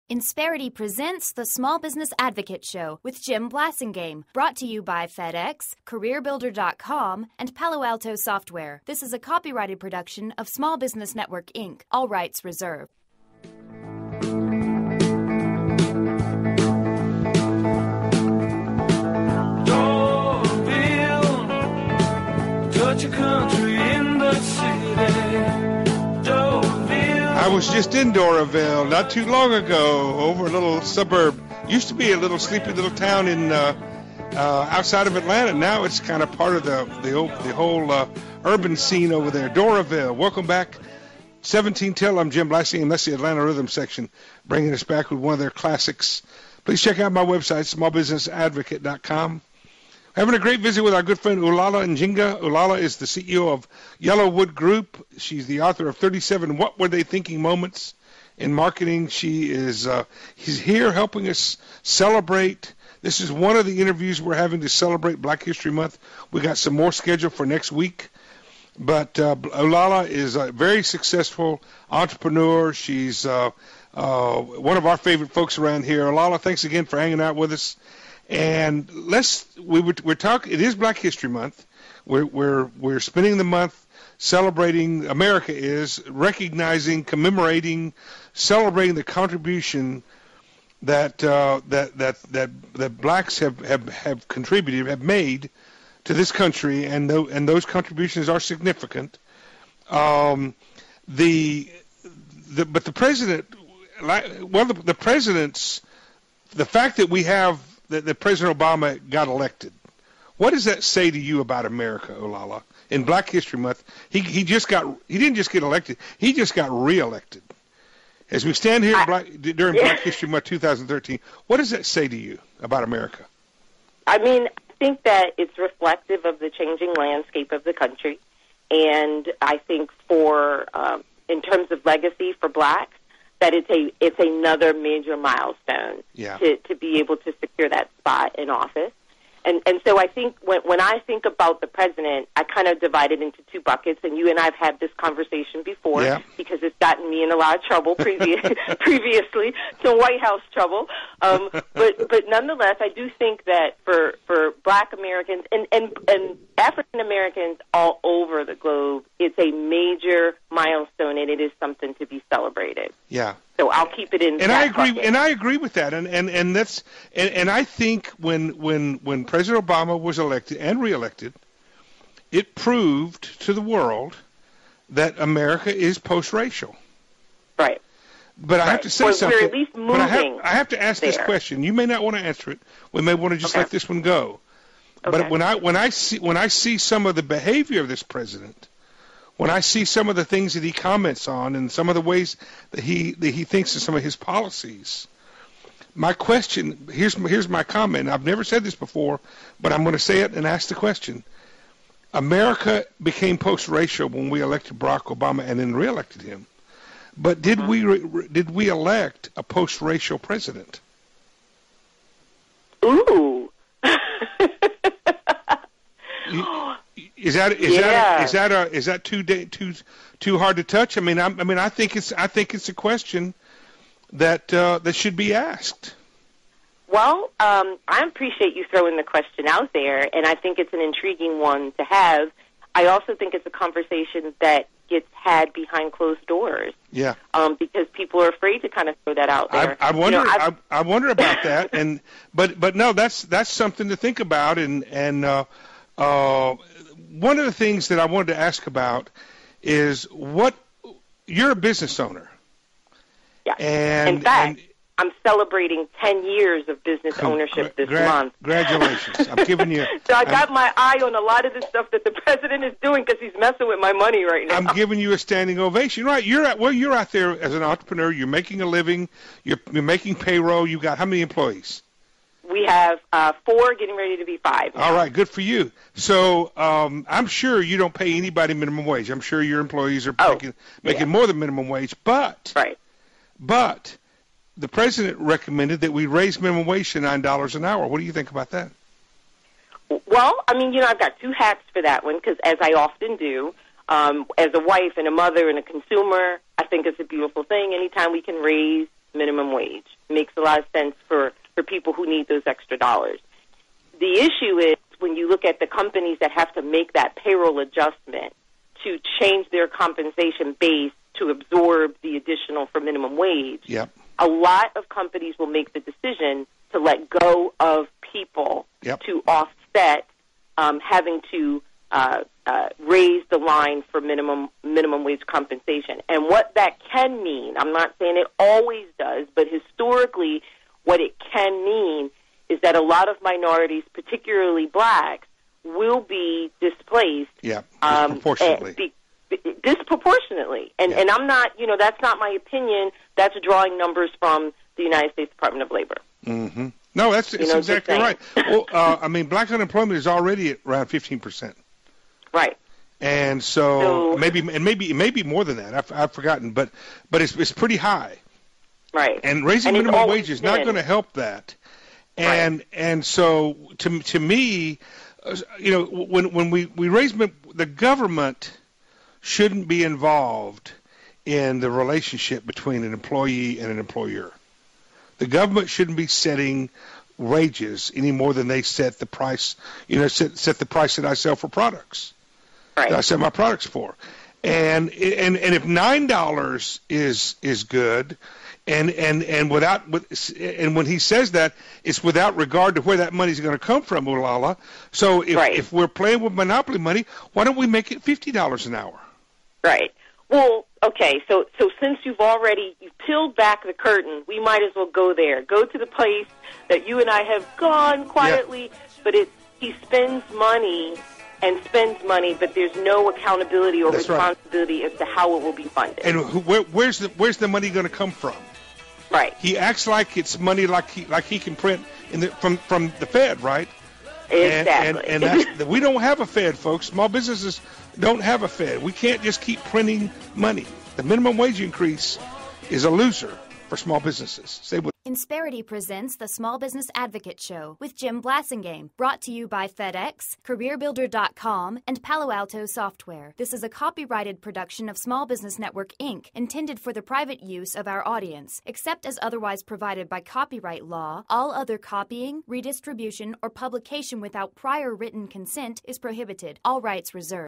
Insperity presents the Small Business Advocate Show with Jim Blasingame, brought to you by FedEx, CareerBuilder.com, and Palo Alto Software. This is a copyrighted production of Small Business Network, Inc., all rights reserved. Touch a country in the city. I was just in Doraville not too long ago, over a little suburb. Used to be a little sleepy little town in outside of Atlanta. Now it's kind of part of the whole urban scene over there. Doraville. Welcome back. 17 till. I'm Jim Blasingame. That's the Atlanta Rhythm section, bringing us back with one of their classics. Please check out my website, smallbusinessadvocate.com. Having a great visit with our good friend Olalah Njenga. Olalah is the CEO of Yellowwood Group. She's the author of 37 What Were They Thinking Moments in Marketing. She's here helping us celebrate. This is one of the interviews we're having to celebrate Black History Month. We got some more scheduled for next week. But Olalah is a very successful entrepreneur. She's one of our favorite folks around here. Olalah, thanks again for hanging out with us. And we're talking. It is Black History Month. We're spending the month celebrating. America is recognizing, commemorating, celebrating the contribution that blacks have contributed, have made to this country, and those contributions are significant. But the president, the fact that we have. That President Obama got elected. What does that say to you about America, Olalah? In Black History Month, he didn't just get elected, he just got reelected. As we stand here during Black History Month 2013, what does that say to you about America? I mean, I think that it's reflective of the changing landscape of the country, and I think in terms of legacy for blacks, that it's another major milestone to be able to secure that spot in office. And so I think when I think about the president, I kind of divide it into two buckets, and you and I have had this conversation before because it's gotten me in a lot of trouble previously, some White House trouble. But nonetheless, I do think that for Black Americans and African Americans all over the globe, it's a major milestone, and it is something to be celebrated. Yeah. So I'll keep it in. And I agree. Bucket. And I agree with that. And that's and I think when President Obama was elected and reelected, it proved to the world that America is post-racial. Right. But I have to say something. We're at least moving. I have to ask this question. You may not want to answer it. We may want to just let this one go. Okay. But when I see some of the behavior of this president, when I see some of the things that he comments on and some of the ways that he thinks of some of his policies, my question, here's my comment. I've never said this before, but I'm going to say it and ask the question. America became post-racial when we elected Barack Obama and then reelected him. But did we elect a post-racial president? Ooh. Is that too hard to touch? I think it's a question that should be asked. Well, I appreciate you throwing the question out there, and I think it's an intriguing one to have. I also think it's a conversation that gets had behind closed doors. Yeah. Because people are afraid to kind of throw that out there. I wonder. I wonder about that, but no, that's something to think about, and one of the things that I wanted to ask about is you're a business owner. Yeah. In fact, I'm celebrating 10 years of business ownership this month. Congratulations. I'm giving you. So I got my eye on a lot of the stuff that the president is doing because he's messing with my money right now. I'm giving you a standing ovation. Right. You're out there as an entrepreneur. You're making a living. You're making payroll. You got how many employees? We have 4, getting ready to be 5 now. All right, good for you. So I'm sure you don't pay anybody minimum wage. I'm sure your employees are making more than minimum wage. But the president recommended that we raise minimum wage to $9 an hour. What do you think about that? Well, I've got 2 hats for that one because, as I often do, as a wife and a mother and a consumer, I think it's a beautiful thing. Anytime we can raise minimum wage. Makes a lot of sense for people who need those extra dollars. The issue is when you look at the companies that have to make that payroll adjustment to change their compensation base to absorb the additional for minimum wage, Yep. a lot of companies will make the decision to let go of people Yep. to offset having to raise the line for minimum wage compensation. And what that can mean, I'm not saying it always does, but historically what it can mean is that a lot of minorities, particularly blacks, will be displaced. Yeah, disproportionately. Disproportionately. And I'm not, that's not my opinion. That's drawing numbers from the United States Department of Labor. Mm-hmm. No, that's exactly right. Well, black unemployment is already at around 15%. Right. And so maybe more than that. I've forgotten, but it's pretty high. Right. And raising minimum wage is not going to help that. And so to me, when we raise the government shouldn't be involved in the relationship between an employee and an employer. The government shouldn't be setting wages any more than they set the price. Set the price that I sell for products. Right. That I sell my products for. And if $9 is good, and when he says that, it's without regard to where that money's going to come from, Olalah. So if we're playing with monopoly money, why don't we make it $50 an hour? Right. Well, okay. So since you've peeled back the curtain, we might as well go there. Go to the place that you and I have gone quietly, but he spends money, but there's no accountability or responsibility as to how it will be funded. And where's the money going to come from? Right. He acts like it's money like he can print from the Fed, right? Exactly. And we don't have a Fed, folks. Small businesses don't have a Fed. We can't just keep printing money. The minimum wage increase is a loser for small businesses. Insperity presents the Small Business Advocate Show with Jim Blasingame, brought to you by FedEx, CareerBuilder.com, and Palo Alto Software. This is a copyrighted production of Small Business Network, Inc., intended for the private use of our audience. Except as otherwise provided by copyright law, all other copying, redistribution, or publication without prior written consent is prohibited. All rights reserved.